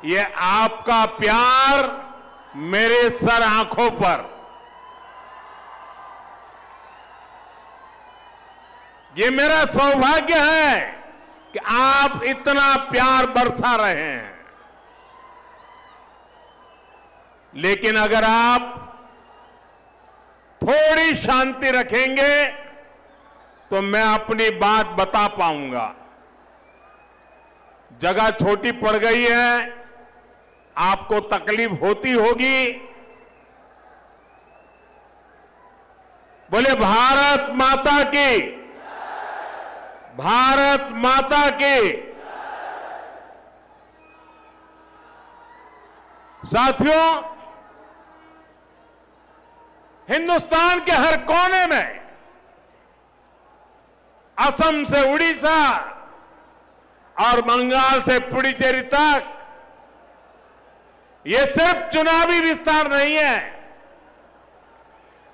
ये आपका प्यार मेरे सर आंखों पर, ये मेरा सौभाग्य है कि आप इतना प्यार बरसा रहे हैं। लेकिन अगर आप थोड़ी शांति रखेंगे तो मैं अपनी बात बता पाऊंगा। जगह छोटी पड़ गई है, आपको तकलीफ होती होगी। बोले भारत माता की, भारत माता की। साथियों, हिंदुस्तान के हर कोने में, असम से उड़ीसा और बंगाल से पुडुचेरी तक, ये सिर्फ चुनावी विस्तार नहीं है,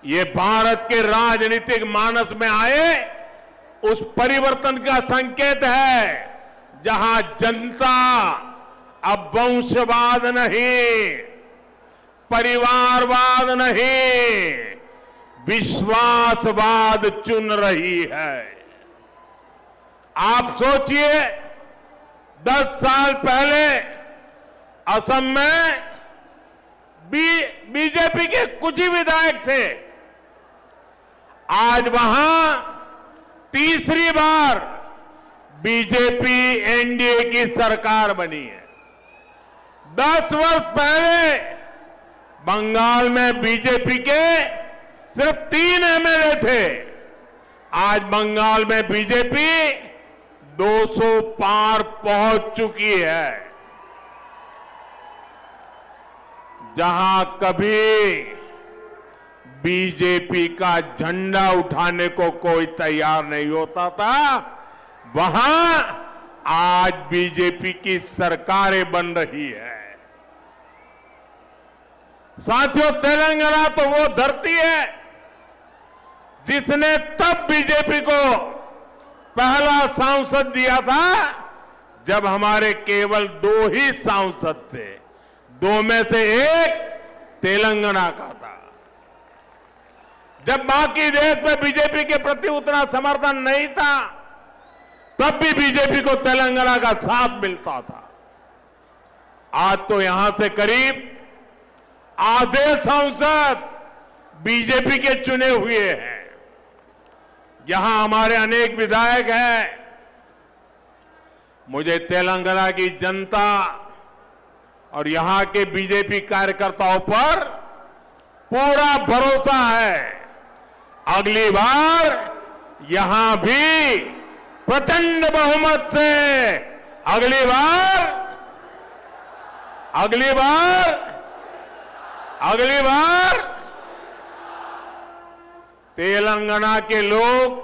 ये भारत के राजनीतिक मानस में आए उस परिवर्तन का संकेत है जहां जनता अब वंशवाद नहीं, परिवारवाद नहीं, विश्वासवाद चुन रही है। आप सोचिए, 10 साल पहले असम में बीजेपी के कुछ ही विधायक थे। आज वहां तीसरी बार बीजेपी एनडीए की सरकार बनी है। 10 वर्ष पहले बंगाल में बीजेपी के सिर्फ 3 एमएलए थे। आज बंगाल में बीजेपी 200 पार पहुंच चुकी है। जहां कभी बीजेपी का झंडा उठाने को कोई तैयार नहीं होता था, वहां आज बीजेपी की सरकारें बन रही है। साथियों, तेलंगाना तो वो धरती है जिसने तब बीजेपी को पहला सांसद दिया था जब हमारे केवल 2 ही सांसद थे। 2 में से एक तेलंगाना का था। जब बाकी देश में बीजेपी के प्रति उतना समर्थन नहीं था, तब भी बीजेपी को तेलंगाना का साथ मिलता था। आज तो यहां से करीब आधे सांसद बीजेपी के चुने हुए हैं। यहां हमारे अनेक विधायक हैं। मुझे तेलंगाना की जनता और यहां के बीजेपी कार्यकर्ताओं पर पूरा भरोसा है। अगली बार यहां भी प्रचंड बहुमत से, अगली बार तेलंगाना के लोग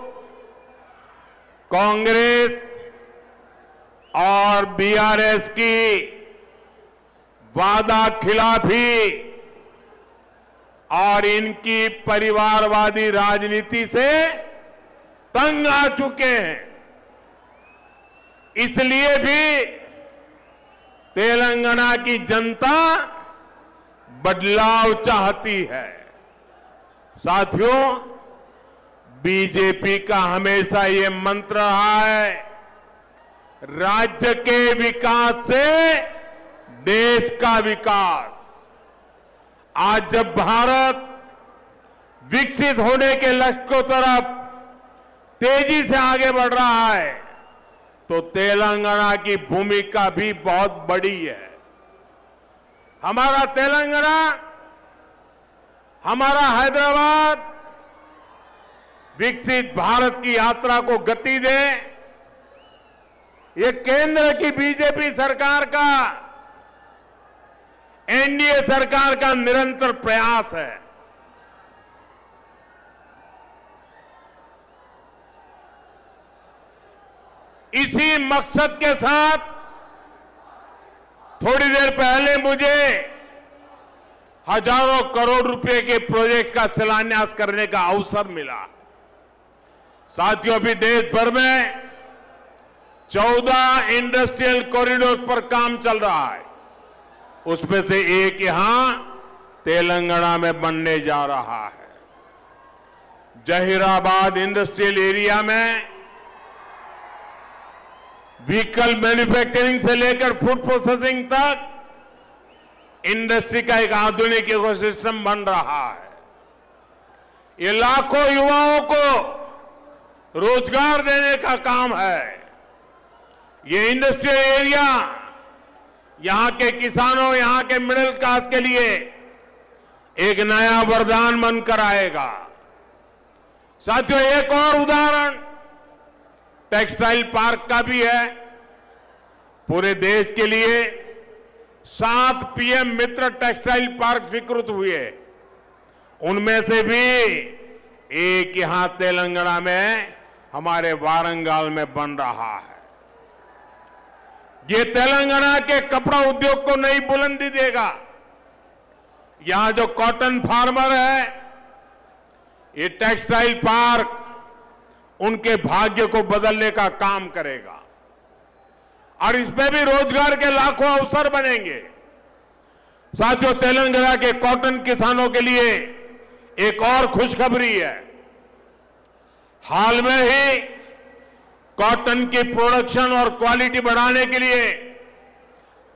कांग्रेस और बीआरएस की वादा खिलाफी और इनकी परिवारवादी राजनीति से तंग आ चुके हैं। इसलिए भी तेलंगाना की जनता बदलाव चाहती है। साथियों, बीजेपी का हमेशा ये मंत्र रहा है, राज्य के विकास से देश का विकास। आज जब भारत विकसित होने के लक्ष्य की तरफ तेजी से आगे बढ़ रहा है, तो तेलंगाना की भूमिका भी बहुत बड़ी है। हमारा तेलंगाना, हमारा हैदराबाद विकसित भारत की यात्रा को गति दे, ये केंद्र की बीजेपी सरकार का, एनडीए सरकार का निरंतर प्रयास है। इसी मकसद के साथ थोड़ी देर पहले मुझे हजारों करोड़ रुपए के प्रोजेक्ट्स का शिलान्यास करने का अवसर मिला। साथियों, अभी देश भर में 14 इंडस्ट्रियल कॉरिडोर्स पर काम चल रहा है। उसमें से एक यहां तेलंगाना में बनने जा रहा है। जहीराबाद इंडस्ट्रियल एरिया में व्हीकल मैन्युफैक्चरिंग से लेकर फूड प्रोसेसिंग तक इंडस्ट्री का एक आधुनिक इकोसिस्टम बन रहा है। ये लाखों युवाओं को रोजगार देने का काम है। ये इंडस्ट्रियल एरिया यहां के किसानों, यहां के मिडिल क्लास के लिए एक नया वरदान बनकर आएगा। साथियों, एक और उदाहरण टेक्सटाइल पार्क का भी है। पूरे देश के लिए 7 पीएम मित्र टेक्सटाइल पार्क स्वीकृत हुए। उनमें से भी एक यहां तेलंगाना में हमारे वारंगल में बन रहा है। ये तेलंगाना के कपड़ा उद्योग को नई बुलंदी देगा। यहां जो कॉटन फार्मर है, ये टेक्सटाइल पार्क उनके भाग्य को बदलने का काम करेगा और इसमें भी रोजगार के लाखों अवसर बनेंगे। साथियों, तेलंगाना के कॉटन किसानों के लिए एक और खुशखबरी है। हाल में ही कॉटन की प्रोडक्शन और क्वालिटी बढ़ाने के लिए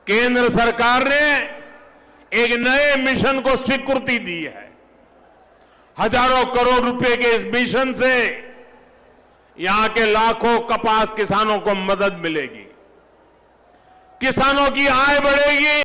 केंद्र सरकार ने एक नए मिशन को स्वीकृति दी है। हजारों करोड़ रुपए के इस मिशन से यहां के लाखों कपास किसानों को मदद मिलेगी, किसानों की आय बढ़ेगी।